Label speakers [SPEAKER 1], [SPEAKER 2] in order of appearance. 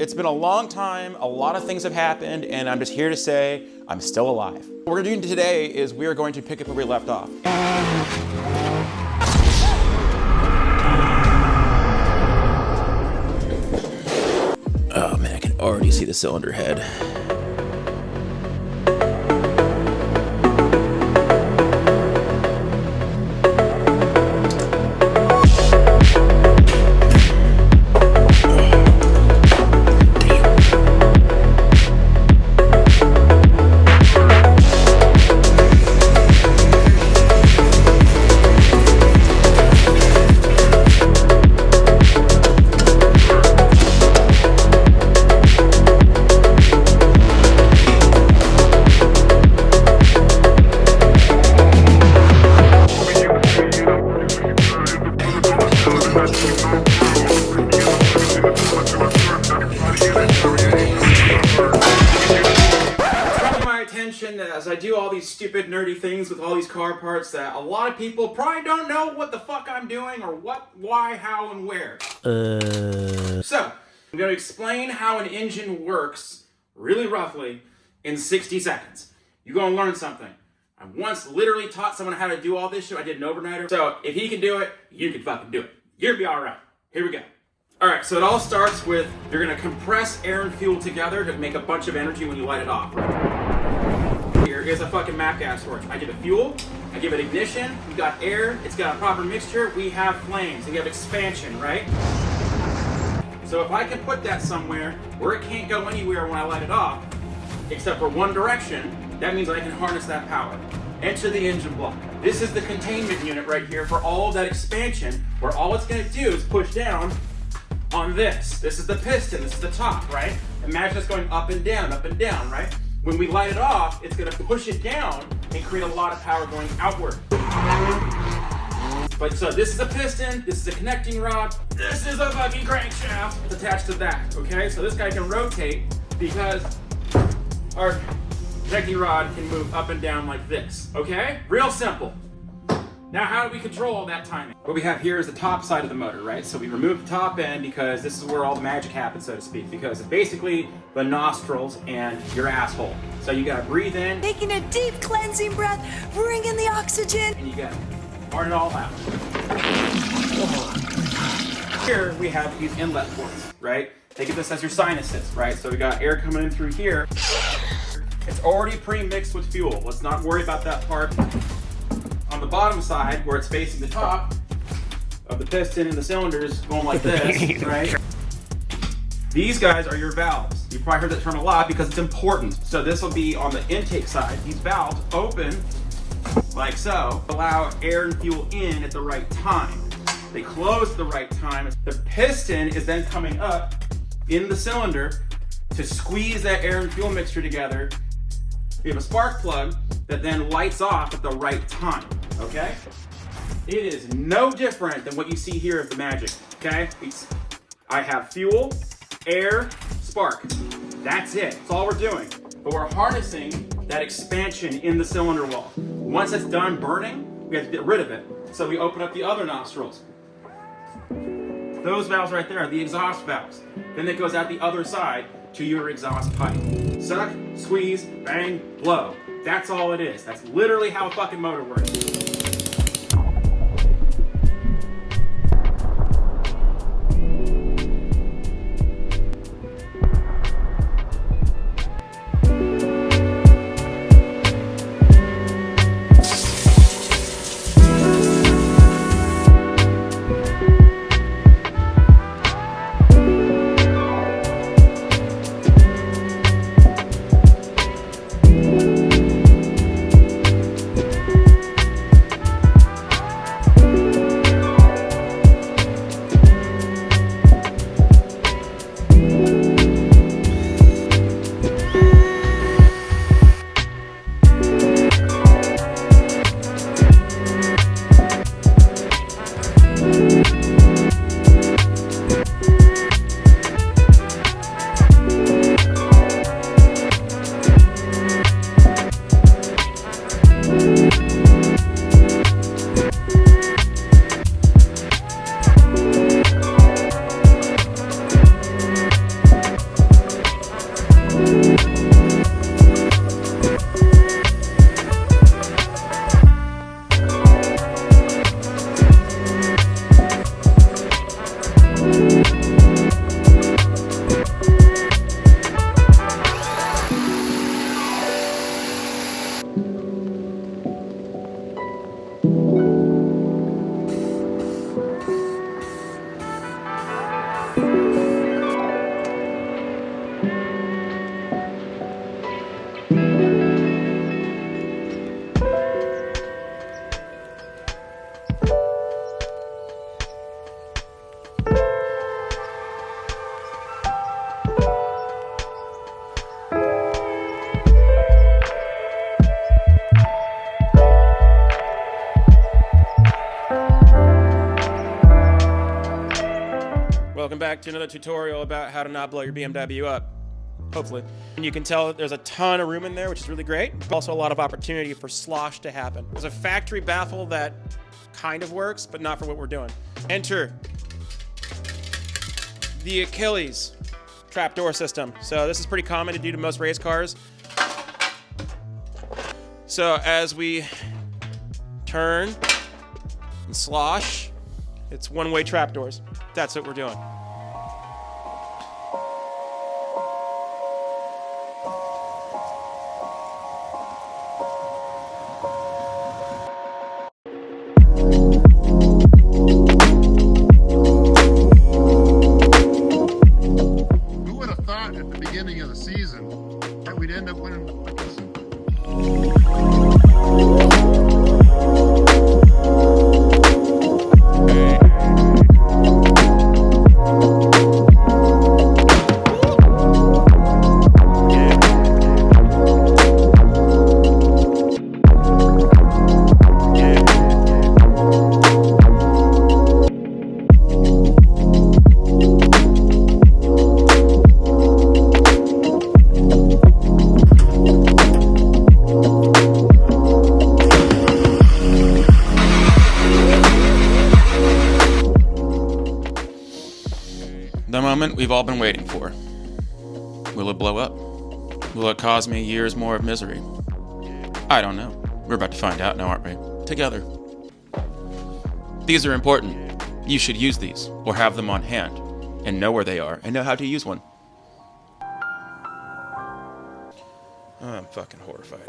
[SPEAKER 1] It's been a long time, a lot of things have happened, and I'm just here to say I'm still alive. What we're doing today is we are going to pick up where we left off. Oh man, I can already see the cylinder head. As I do all these stupid nerdy things with all these car parts that a lot of people probably don't know what the fuck I'm doing or what, why, how, and where. So, I'm going to explain how an engine works really roughly in 60 seconds. You're going to learn something. I once literally taught someone how to do all this shit. I did an overnighter. So, if he can do it, you can fucking do it. You're going to be alright. Here we go. Alright, so it all starts with you're going to compress air and fuel together to make a bunch of energy when you light it off. Here is a fucking map gas torch. I give it fuel, I give it ignition, we got air, it's got a proper mixture, we have flames, we have expansion, right? So if I can put that somewhere where it can't go anywhere when I light it off, except for one direction, that means I can harness that power. Enter the engine block. This is the containment unit right here for all of that expansion, where all it's gonna do is push down on this. This is the piston, this is the top, right? Imagine it's going up and down, right? When we light it off, it's going to push it down and create a lot of power going outward. But so this is a piston, this is a connecting rod, this is a fucking crankshaft. It's attached to that, okay? So this guy can rotate because our connecting rod can move up and down like this, okay? Real simple. Now, how do we control all that timing? What we have here is the top side of the motor, right? So we remove the top end because this is where all the magic happens, so to speak, because it's basically the nostrils and your asshole. So you gotta breathe in.
[SPEAKER 2] Taking a deep cleansing breath, bring in the oxygen.
[SPEAKER 1] And you gotta burn it all out. Here we have these inlet ports, right? Think of this as your sinuses, right? So we got air coming in through here. It's already pre-mixed with fuel. Let's not worry about that part. On the bottom side, where it's facing the top of the piston and the cylinders going like this, right? These guys are your valves. You've probably heard that term a lot because it's important. So this will be on the intake side. These valves open like so, allow air and fuel in at the right time. They close at the right time. The piston is then coming up in the cylinder to squeeze that air and fuel mixture together. We have a spark plug that then lights off at the right time, okay? It is no different than what you see here of the magic, okay? I have fuel, air, spark. That's it. That's all we're doing. But we're harnessing that expansion in the cylinder wall. Once it's done burning, we have to get rid of it. So we open up the other nostrils. Those valves right there are the exhaust valves. Then it goes out the other side to your exhaust pipe. Suck, squeeze, bang, blow. That's all it is. That's literally how a fucking motor works. Welcome back to another tutorial about how to not blow your BMW up, hopefully. And you can tell there's a ton of room in there, which is really great, but also a lot of opportunity for slosh to happen. There's a factory baffle that kind of works, but not for what we're doing. Enter the Achilles trapdoor system. So this is pretty common to do to most race cars. So as we turn and slosh, it's one-way trapdoors. That's what we're doing.
[SPEAKER 3] Who would have thought at the beginning of the season that we'd end up winning the fucking Super Bowl?
[SPEAKER 1] The moment we've all been waiting for. Will it blow up? Will it cause me years more of misery? I don't know. We're about to find out now, aren't we? Together. These are important. You should use these, or have them on hand, and know where they are, and know how to use one. I'm fucking horrified.